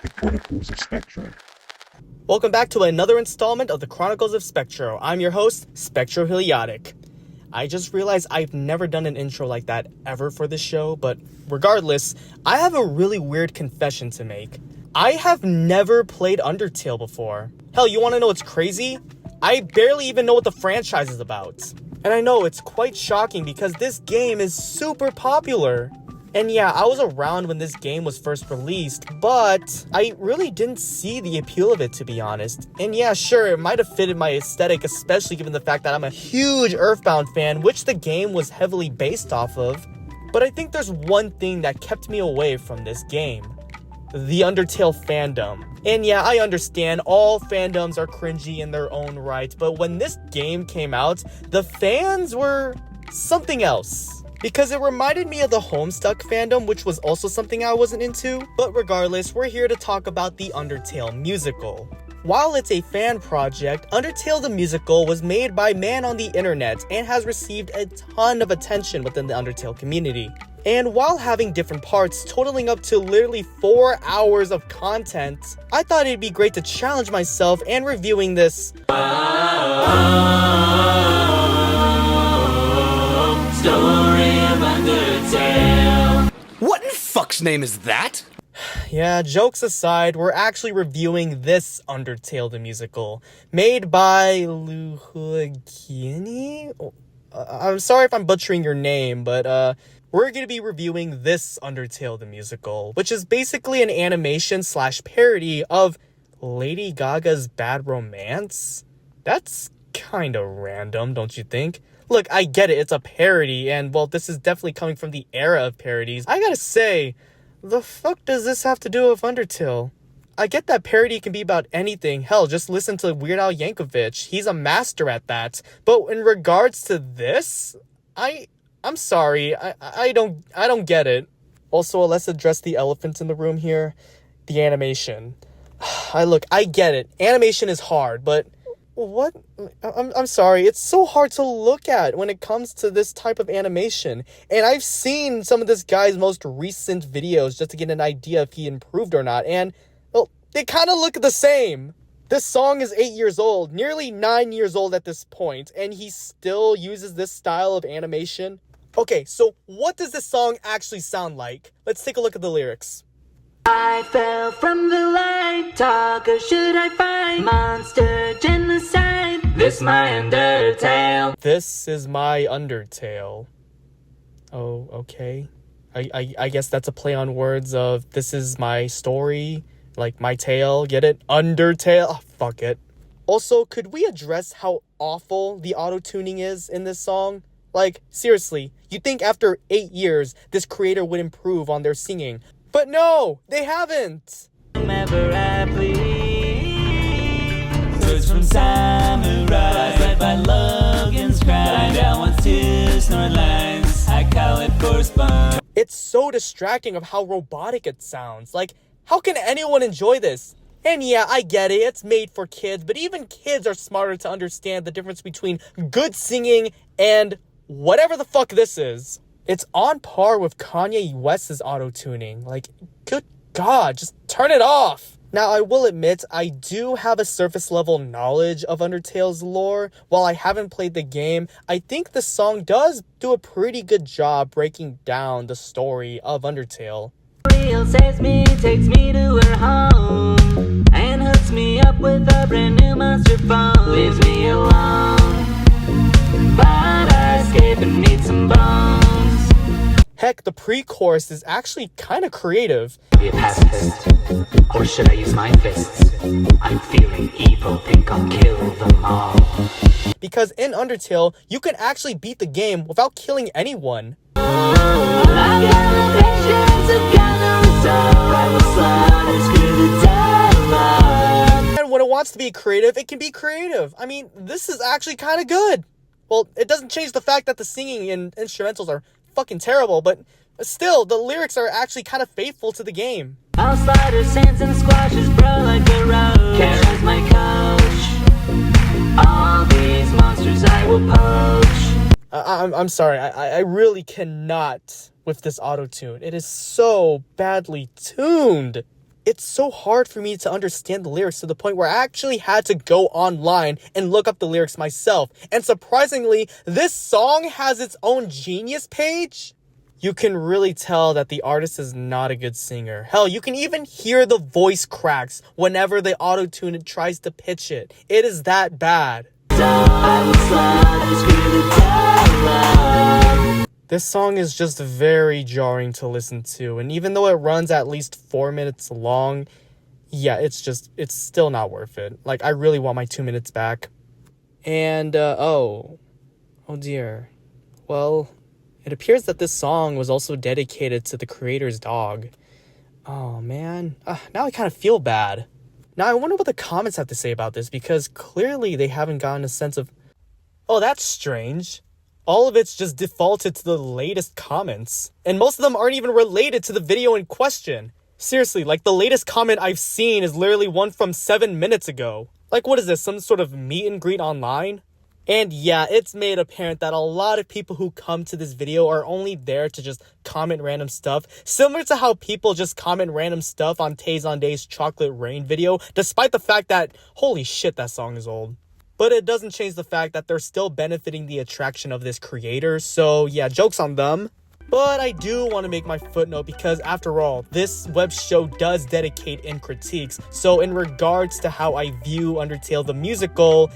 The Chronicles of Spectro. Welcome back to another installment of the Chronicles of Spectro. I'm your host, Spectro Heliotic. I just realized I've never done an intro like that ever for this show, but regardless, I have a really weird confession to make. I have never played Undertale before. Hell, you want to know what's crazy? I barely even know what the franchise is about. And I know it's quite shocking because this game is super popular. And yeah, I was around when this game was first released, but I really didn't see the appeal of it, to be honest. And yeah, sure, it might have fitted my aesthetic, especially given the fact that I'm a huge Earthbound fan, which the game was heavily based off of. But I think there's one thing that kept me away from this game: the Undertale fandom. And yeah, I understand all fandoms are cringy in their own right, but when this game came out, the fans were something else. Because it reminded me of the Homestuck fandom, which was also something I wasn't into. But regardless, we're here to talk about the Undertale musical. While it's a fan project, Undertale the musical was made by man on the internet and has received a ton of attention within the Undertale community. And while having different parts totaling up to literally 4 hours of content, I thought it'd be great to challenge myself and reviewing this Story of Undertale. What in fuck's name is that? Yeah, jokes aside, we're actually reviewing this Undertale the musical, made by Luhugini? I'm sorry if I'm butchering your name, but we're going to be reviewing this Undertale the musical, which is basically an animation / parody of Lady Gaga's Bad Romance. That's kind of random, don't you think? Look, I get it, it's a parody, and well, this is definitely coming from the era of parodies. I gotta say, the fuck does this have to do with Undertale? I get that parody can be about anything. Hell, just listen to Weird Al Yankovic. He's a master at that. But in regards to this, I'm sorry, I don't get it. Also, let's address the elephant in the room here, the animation. I get it. Animation is hard, but what? I'm sorry. It's so hard to look at when it comes to this type of animation. And I've seen some of this guy's most recent videos just to get an idea if he improved or not. And, well, they kind of look the same. This song is 8 years old, nearly 9 years old at this point, and he still uses this style of animation. Okay, so what does this song actually sound like? Let's take a look at the lyrics. I fell from the light, talker should I find? Monster genocide, this my Undertale. This is my Undertale. Oh, okay. I guess that's a play on words of this is my story, like my tale, get it? Undertale, oh, fuck it. Also, could we address how awful the auto-tuning is in this song? Like, seriously, you'd think after 8 years, this creator would improve on their singing. But no, they haven't. Whomever I please. Words from samurai, read by Logan's cry. Down once to snort lines, I call it Forspawn. It's so distracting of how robotic it sounds. Like, how can anyone enjoy this? And yeah, I get it, it's made for kids, but even kids are smarter to understand the difference between good singing and whatever the fuck this is. It's on par with Kanye West's auto-tuning. Like, good God, just turn it off. Now, I will admit, I do have a surface-level knowledge of Undertale's lore. While I haven't played the game, I think the song does do a pretty good job breaking down the story of Undertale. Real saves me, takes me to her home, and hooks me up with a brand new monster phone. Leaves me alone, but I escape and need some bones. Heck, the pre-chorus is actually kind of creative. Be a pacifist, or should I use my fists? I'm feeling evil, think I'll kill them all. Because in Undertale, you can actually beat the game without killing anyone. I got the patience of God, so I will slaughter, screw the devil. And when it wants to be creative, it can be creative. I mean, this is actually kind of good. Well, it doesn't change the fact that the singing and instrumentals are fucking terrible, but still, the lyrics are actually kind of faithful to the game. I'll slide her sands and squash his bro like a roach. Kara's my coach. All these monsters I will poach. I'm sorry, I really cannot with this auto-tune. It is so badly tuned. it's so hard for me to understand the lyrics to the point where I actually had to go online and look up the lyrics myself. And surprisingly, this song has its own Genius page. You can really tell that the artist is not a good singer. Hell, you can even hear the voice cracks whenever the auto-tune tries to pitch it. It is that bad. This song is just very jarring to listen to, and even though it runs at least 4 minutes long, yeah, it's still not worth it. Like, I really want my 2 minutes back. And, oh dear. Well, it appears that this song was also dedicated to the creator's dog. Oh, man. Now I kind of feel bad. Now, I wonder what the comments have to say about this, because clearly they haven't gotten a sense of... Oh, that's strange. All of it's just defaulted to the latest comments. And most of them aren't even related to the video in question. Seriously, like, the latest comment I've seen is literally one from 7 minutes ago. Like, what is this, some sort of meet and greet online? And yeah, it's made apparent that a lot of people who come to this video are only there to just comment random stuff, similar to how people just comment random stuff on Tay Zonday's Chocolate Rain video, despite the fact that, holy shit, that song is old. But it doesn't change the fact that they're still benefiting the attraction of this creator, so yeah, joke's on them. But I do want to make my footnote because, after all, this web show does dedicate in critiques, so in regards to how I view Undertale the musical,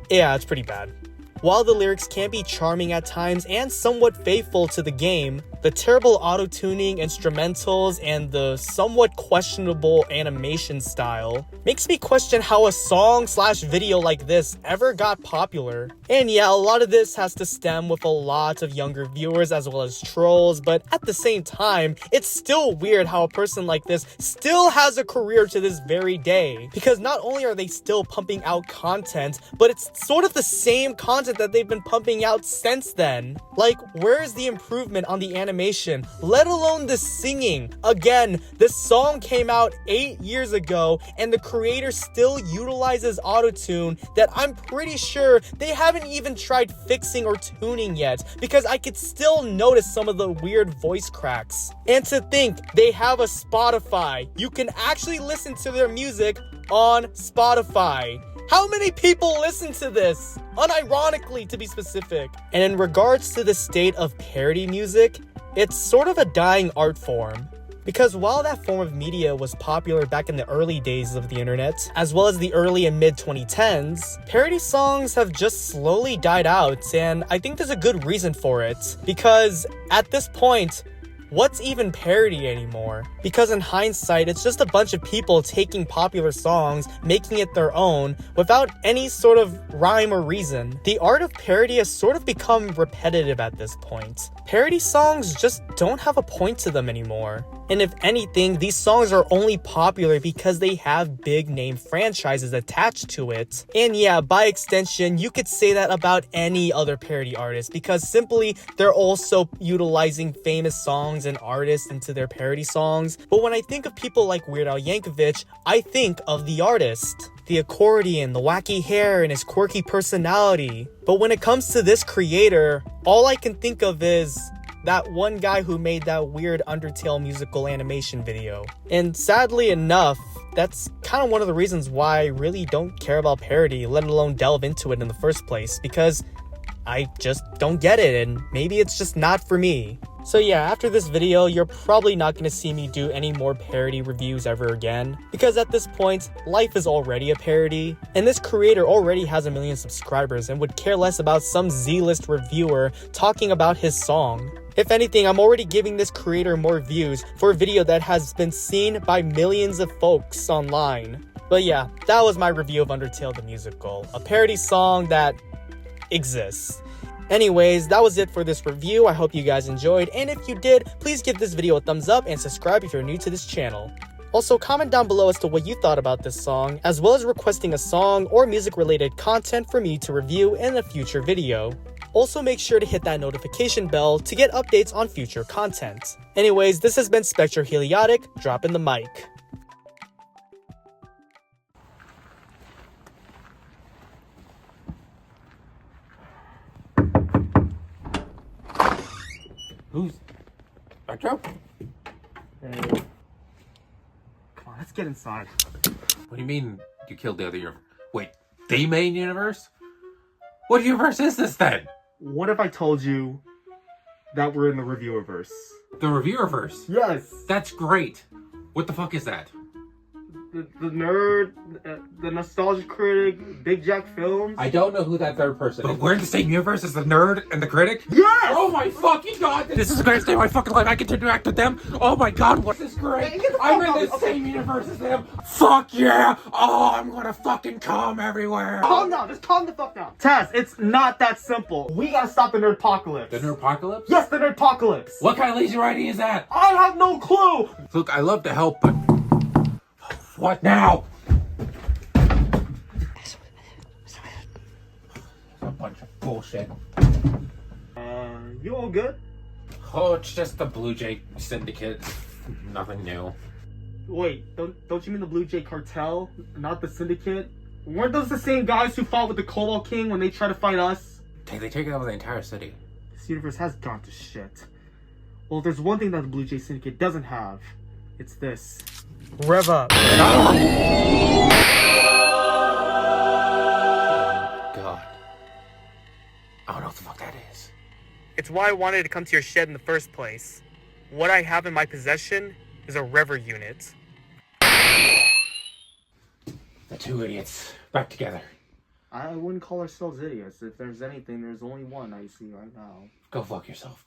yeah, it's pretty bad. While the lyrics can be charming at times and somewhat faithful to the game, the terrible auto-tuning, instrumentals, and the somewhat questionable animation style makes me question how a song/video like this ever got popular. And yeah, a lot of this has to stem with a lot of younger viewers as well as trolls, but at the same time, it's still weird how a person like this still has a career to this very day. Because not only are they still pumping out content, but it's sort of the same content that they've been pumping out since then. Like, where's the improvement on the animation, let alone the singing? Again, this song came out 8 years ago, and the creator still utilizes autotune that I'm pretty sure they haven't even tried fixing or tuning yet, because I could still notice some of the weird voice cracks. And to think, they have a Spotify. You can actually listen to their music on Spotify. How many people listen to this? Unironically, to be specific. And in regards to the state of parody music, it's sort of a dying art form. Because while that form of media was popular back in the early days of the internet, as well as the early and mid 2010s, parody songs have just slowly died out, and I think there's a good reason for it. Because at this point, what's even parody anymore? Because in hindsight, it's just a bunch of people taking popular songs, making it their own, without any sort of rhyme or reason. The art of parody has sort of become repetitive at this point. Parody songs just don't have a point to them anymore. And if anything, these songs are only popular because they have big name franchises attached to it. And yeah, by extension, you could say that about any other parody artist, because simply they're also utilizing famous songs and artists into their parody songs. But when I think of people like Weird Al Yankovic, I think of the artist. The accordion, the wacky hair, and his quirky personality. But when it comes to this creator, all I can think of is that one guy who made that weird Undertale musical animation video. And sadly enough, that's kind of one of the reasons why I really don't care about parody, let alone delve into it in the first place, because I just don't get it, and maybe it's just not for me. So yeah, after this video, you're probably not going to see me do any more parody reviews ever again, because at this point, life is already a parody, and this creator already has 1 million subscribers and would care less about some Z-list reviewer talking about his song. If anything, I'm already giving this creator more views for a video that has been seen by millions of folks online. But yeah, that was my review of Undertale the Musical, a parody song that exists. Anyways, that was it for this review. I hope you guys enjoyed, and if you did, please give this video a thumbs up and subscribe if you're new to this channel. Also, comment down below as to what you thought about this song, as well as requesting a song or music related content for me to review in a future video. Also, make sure to hit that notification bell to get updates on future content. Anyways, this has been Spectro Heliotic, dropping the mic. Who's Spectro? Hey. Come on, let's get inside. What do you mean you killed the other universe? Wait, the main universe? What universe is this then? What if I told you that we're in the reviewerverse? The reviewerverse? Yes! That's great. What the fuck is that? The nerd, the nostalgia critic, Big Jack Films. I don't know who that third person is. But we're in the same universe as the nerd and the critic? Yes! Oh my fucking god! This is the greatest day of my fucking life. I get to interact with them. Oh my god, what is great? I'm in the same universe as them. Fuck yeah! Oh, I'm gonna fucking come everywhere. Calm down, just calm the fuck down. Taz, it's not that simple. We gotta stop the nerdpocalypse. The nerdpocalypse? Yes, the nerdpocalypse. What kind of lazy writing is that? I have no clue. Look, I love to help, but... What now? A bunch of bullshit. You all good? Oh, it's just the Blue Jay Syndicate. Nothing new. Wait, don't you mean the Blue Jay Cartel? Not the Syndicate? Weren't those the same guys who fought with the Cobalt King when they tried to fight us? They take over the entire city. This universe has gone to shit. Well, if there's one thing that the Blue Jay Syndicate doesn't have, it's this. Rev up. God. I don't know what the fuck that is. It's why I wanted to come to your shed in the first place. What I have in my possession is a Rever unit. The two idiots back together. I wouldn't call ourselves idiots. If there's anything, there's only one I see right now. Go fuck yourself.